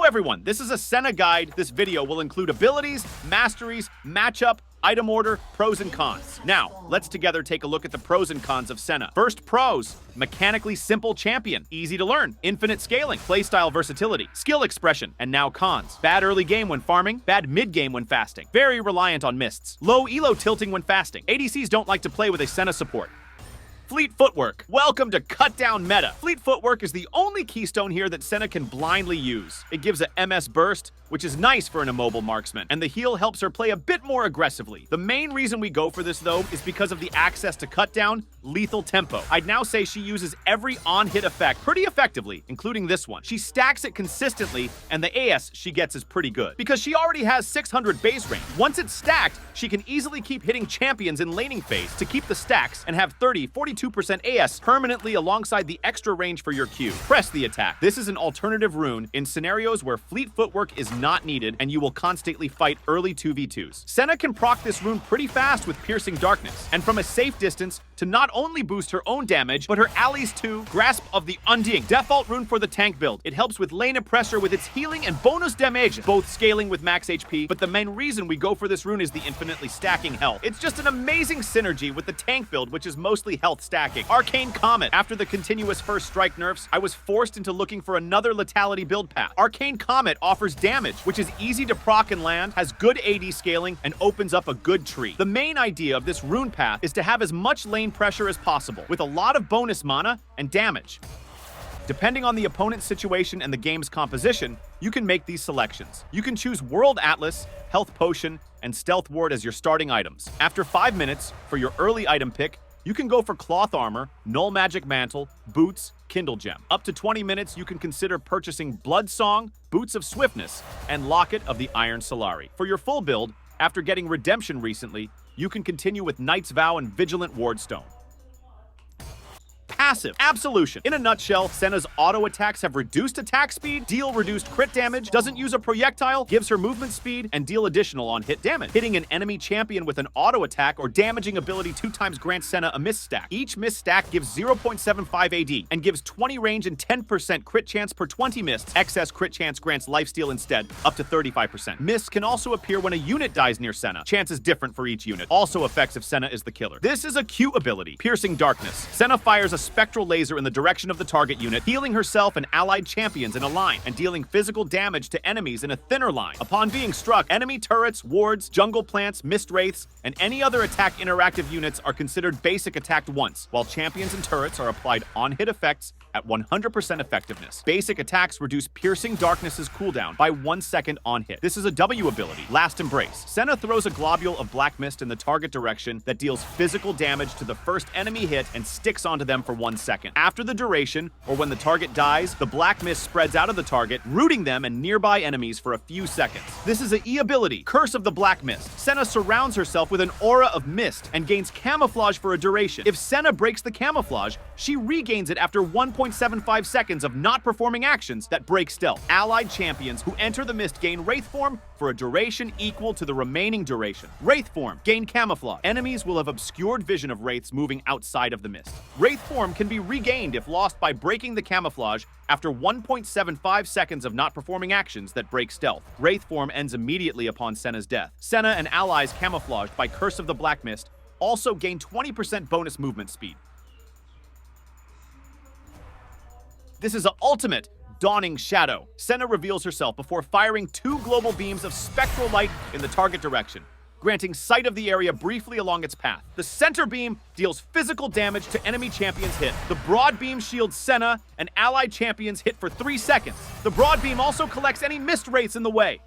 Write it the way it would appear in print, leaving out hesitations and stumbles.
everyone, this is a Senna guide. This video will include abilities, masteries, matchup, item order, pros and cons. Now, let's together take a look at the pros and cons of Senna. First, pros. Mechanically simple champion. Easy to learn. Infinite scaling. Playstyle versatility. Skill expression. And now cons. Bad early game when farming. Bad mid game when fasting. Very reliant on mists. Low elo tilting when fasting. ADCs don't like to play with a Senna support. Fleet footwork. Welcome to cut down meta. Fleet footwork is the only keystone here that Senna can blindly use. It gives a MS burst, which is nice for an immobile marksman, and the heal helps her play a bit more aggressively. The main reason we go for this though is because of the access to cut down, lethal tempo. I'd now say she uses every on-hit effect pretty effectively, including this one. She stacks it consistently, and the AS she gets is pretty good, because she already has 600 base range. Once it's stacked, she can easily keep hitting champions in laning phase to keep the stacks and have 42% AS permanently alongside the extra range for your Q. Press the attack. This is an alternative rune in scenarios where fleet footwork is not needed and you will constantly fight early 2v2s. Senna can proc this rune pretty fast with Piercing Darkness, and from a safe distance to not only boost her own damage, but her allies too. Grasp of the Undying. Default rune for the tank build. It helps with lane pressure with its healing and bonus damage, both scaling with max HP, but the main reason we go for this rune is the infinitely stacking health. It's just an amazing synergy with the tank build, which is mostly health stacking. Arcane Comet. After the continuous first strike nerfs, I was forced into looking for another lethality build path. Arcane Comet offers damage, which is easy to proc and land, has good AD scaling, and opens up a good tree. The main idea of this rune path is to have as much lane pressure as possible, with a lot of bonus mana and damage. Depending on the opponent's situation and the game's composition, you can make these selections. You can choose World Atlas, Health Potion, and Stealth Ward as your starting items. After 5 minutes, for your early item pick, you can go for Cloth Armor, Null Magic Mantle, Boots, Kindle Gem. Up to 20 minutes, you can consider purchasing Blood Song, Boots of Swiftness, and Locket of the Iron Solari. For your full build, after getting Redemption recently, you can continue with Knight's Vow and Vigilant Wardstone. Passive. Absolution. In a nutshell, Senna's auto attacks have reduced attack speed, deal reduced crit damage, doesn't use a projectile, gives her movement speed, and deal additional on hit damage. Hitting an enemy champion with an auto attack or damaging ability 2 times grants Senna a miss stack. Each miss stack gives 0.75 AD and gives 20 range and 10% crit chance per 20 missed. Excess crit chance grants lifesteal instead, up to 35%. Miss can also appear when a unit dies near Senna. Chance is different for each unit. Also affects if Senna is the killer. This is a Q ability, Piercing Darkness. Senna fires a spectral laser in the direction of the target unit, healing herself and allied champions in a line, and dealing physical damage to enemies in a thinner line. Upon being struck, enemy turrets, wards, jungle plants, mist wraiths, and any other attack interactive units are considered basic attacked once, while champions and turrets are applied on-hit effects at 100% effectiveness. Basic attacks reduce Piercing Darkness's cooldown by 1 second on hit. This is a W ability, Last Embrace. Senna throws a globule of black mist in the target direction that deals physical damage to the first enemy hit and sticks onto them for 1 second. After the duration, or when the target dies, the black mist spreads out of the target, rooting them and nearby enemies for a few seconds. This is a E ability, Curse of the Black Mist. Senna surrounds herself with an aura of mist and gains camouflage for a duration. If Senna breaks the camouflage, she regains it after 1.75 seconds of not performing actions that break stealth. Allied champions who enter the mist gain Wraith form for a duration equal to the remaining duration. Wraith form, gain camouflage. Enemies will have obscured vision of wraiths moving outside of the mist. Wraith form can be regained if lost by breaking the camouflage after 1.75 seconds of not performing actions that break stealth. Wraith form ends immediately upon Senna's death. Senna and allies camouflaged by Curse of the Black Mist also gain 20% bonus movement speed. This is an ultimate Dawning Shadow. Senna reveals herself before firing 2 global beams of spectral light in the target direction, granting sight of the area briefly along its path. The center beam deals physical damage to enemy champions hit. The broad beam shields Senna and allied champions hit for 3 seconds. The broad beam also collects any mist wraiths in the way.